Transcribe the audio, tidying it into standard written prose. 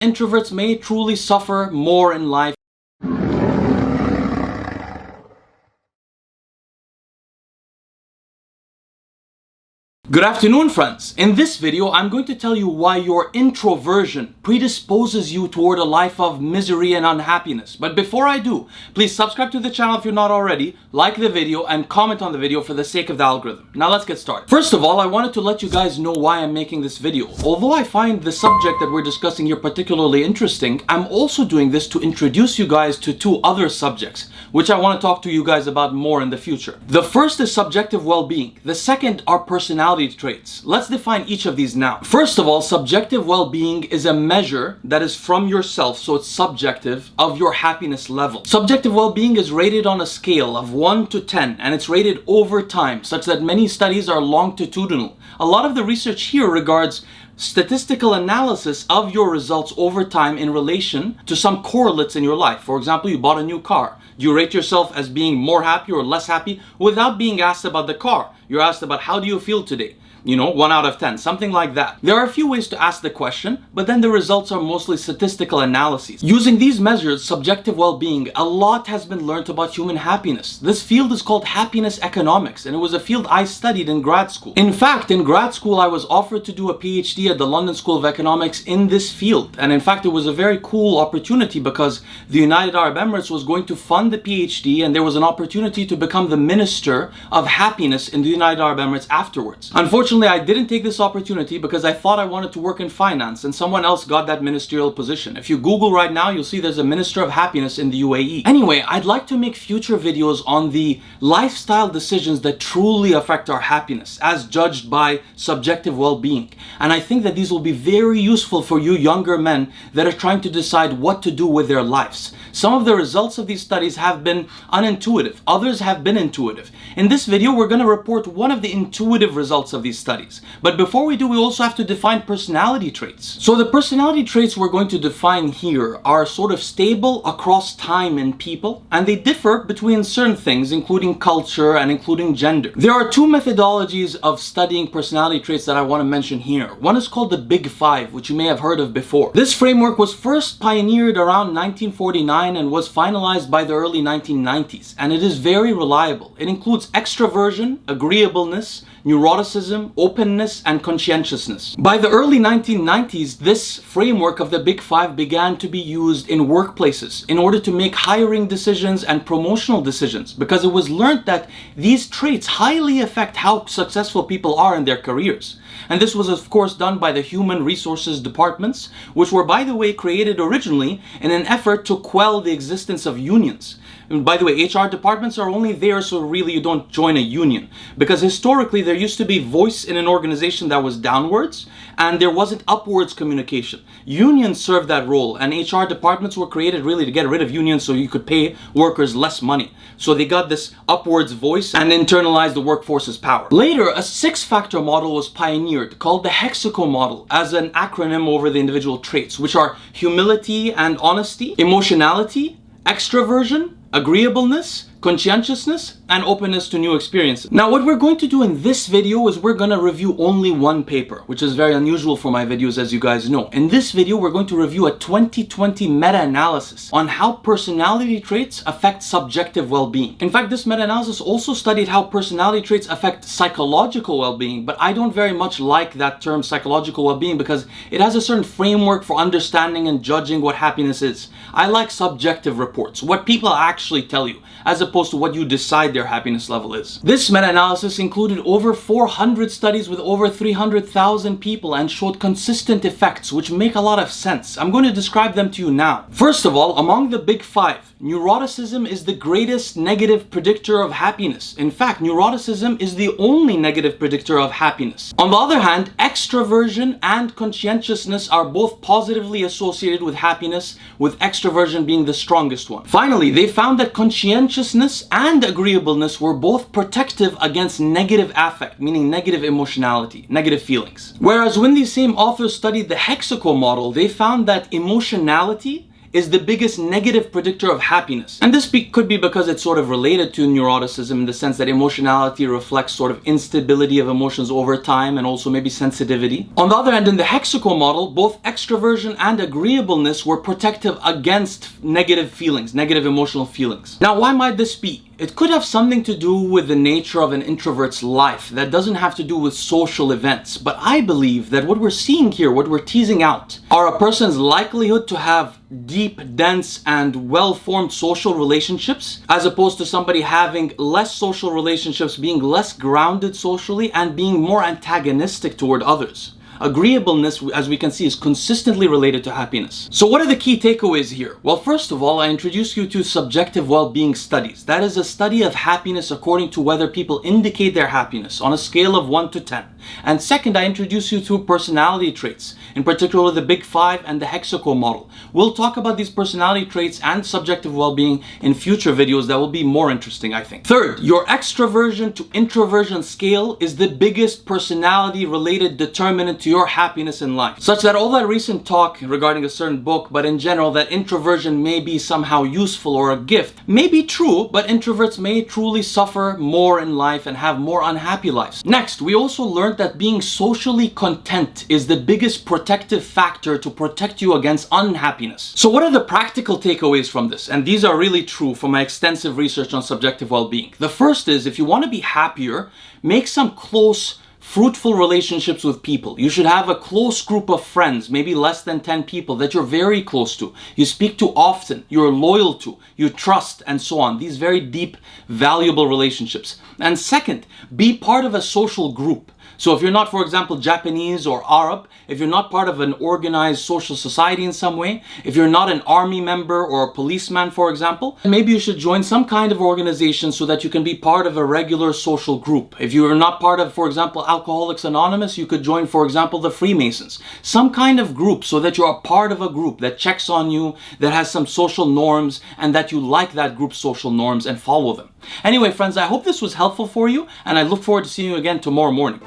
Introverts may truly suffer more in life. Good afternoon, friends. In this video, I'm going to tell you why your introversion predisposes you toward a life of misery and unhappiness. But before I do, please subscribe to the channel if you're not already, like the video, and comment on the video for the sake of the algorithm. Now let's get started. First of all, I wanted to let you guys know why I'm making this video. Although I find the subject that we're discussing here particularly interesting, I'm also doing this to introduce you guys to two other subjects, which I want to talk to you guys about more in the future. The first is subjective well-being. The second are personality traits. Let's define each of these now. First of all, subjective well-being is a measure that is from yourself, so it's subjective, of your happiness level. Subjective well-being is rated on a scale of 1 to 10, and it's rated over time, such that many studies are longitudinal. A lot of the research here regards statistical analysis of your results over time in relation to some correlates in your life. For example, you bought a new car. Do you rate yourself as being more happy or less happy without being asked about the car? You're asked about how do you feel today? 1 out of 10, something like that. There are a few ways to ask the question, but then the results are mostly statistical analyses. Using these measures, subjective well-being, a lot has been learned about human happiness. This field is called happiness economics, and it was a field I studied in grad school. In fact, in grad school, I was offered to do a PhD at the London School of Economics in this field. And in fact, it was a very cool opportunity because the United Arab Emirates was going to fund the PhD, and there was an opportunity to become the Minister of Happiness in the United Arab Emirates afterwards. Unfortunately, I didn't take this opportunity because I thought I wanted to work in finance, and someone else got that ministerial position. If you Google right now, you'll see there's a Minister of Happiness in the UAE. Anyway, I'd like to make future videos on the lifestyle decisions that truly affect our happiness as judged by subjective well-being. And I think that these will be very useful for you younger men that are trying to decide what to do with their lives. Some of the results of these studies have been unintuitive. Others have been intuitive. In this video, we're going to report one of the intuitive results of these studies. But before we do, we also have to define personality traits. So the personality traits we're going to define here are sort of stable across time in people, and they differ between certain things, including culture and including gender. There are two methodologies of studying personality traits that I want to mention here. One is called the Big Five, which you may have heard of before. This framework was first pioneered around 1949 and was finalized by the early 1990s, and it is very reliable. It includes extroversion, agreeableness, neuroticism, openness, and conscientiousness. By the early 1990s, this framework of the Big Five began to be used in workplaces in order to make hiring decisions and promotional decisions, because it was learned that these traits highly affect how successful people are in their careers. And this was of course done by the human resources departments, which were, by the way, created originally in an effort to quell the existence of unions. And by the way, HR departments are only there so really you don't join a union, because historically there used to be voice in an organization that was downwards and there wasn't upwards communication. Unions served that role, and HR departments were created really to get rid of unions so you could pay workers less money. So they got this upwards voice and internalized the workforce's power. Later, a 6-factor model was pioneered called the HEXACO model as an acronym over the individual traits, which are humility and honesty, emotionality, extroversion, agreeableness, conscientiousness, and openness to new experiences. Now, what we're going to do in this video is we're going to review only one paper, which is very unusual for my videos, as you guys know. In this video, we're going to review a 2020 meta-analysis on how personality traits affect subjective well-being. In fact, this meta-analysis also studied how personality traits affect psychological well-being, but I don't very much like that term psychological well-being because it has a certain framework for understanding and judging what happiness is. I like subjective reports, what people actually tell you, as opposed to what you decide their happiness level is. This meta-analysis included over 400 studies with over 300,000 people and showed consistent effects, which make a lot of sense. I'm going to describe them to you now. First of all, among the Big Five, neuroticism is the greatest negative predictor of happiness. In fact, neuroticism is the only negative predictor of happiness. On the other hand, extroversion and conscientiousness are both positively associated with happiness, with extroversion being the strongest one. Finally, they found that conscientiousness and agreeableness were both protective against negative affect, meaning negative emotionality, negative feelings. Whereas when these same authors studied the HEXACO model, they found that emotionality is the biggest negative predictor of happiness. And this could be because it's sort of related to neuroticism in the sense that emotionality reflects sort of instability of emotions over time and also maybe sensitivity. On the other hand, in the HEXACO model, both extroversion and agreeableness were protective against negative feelings, negative emotional feelings. Now, why might this be? It could have something to do with the nature of an introvert's life that doesn't have to do with social events. But I believe that what we're seeing here, what we're teasing out, are a person's likelihood to have deep, dense, and well-formed social relationships, as opposed to somebody having less social relationships, being less grounded socially, and being more antagonistic toward others. Agreeableness, as we can see, is consistently related to happiness. So what are the key takeaways here? Well, first of all, I introduced you to subjective well-being studies. That is a study of happiness according to whether people indicate their happiness on a scale of 1 to 10. And second, I introduced you to personality traits, in particular the Big Five and the HEXACO model. We'll talk about these personality traits and subjective well-being in future videos that will be more interesting, I think. Third, your extroversion to introversion scale is the biggest personality-related determinant to your happiness in life. Such that all that recent talk regarding a certain book, but in general that introversion may be somehow useful or a gift, may be true, but introverts may truly suffer more in life and have more unhappy lives. Next, we also learned that being socially content is the biggest protective factor to protect you against unhappiness. So what are the practical takeaways from this? And these are really true from my extensive research on subjective well-being. The first is, if you want to be happier, make some close, fruitful relationships with people. You should have a close group of friends, maybe less than 10 people that you're very close to, you speak to often, you're loyal to, you trust, and so on. These very deep, valuable relationships. And second, be part of a social group. So if you're not, for example, Japanese or Arab, if you're not part of an organized social society in some way, if you're not an army member or a policeman, for example, maybe you should join some kind of organization so that you can be part of a regular social group. If you're not part of, for example, Alcoholics Anonymous, you could join, for example, the Freemasons. Some kind of group so that you're a part of a group that checks on you, that has some social norms, and that you like that group's social norms and follow them. Anyway, friends, I hope this was helpful for you, and I look forward to seeing you again tomorrow morning.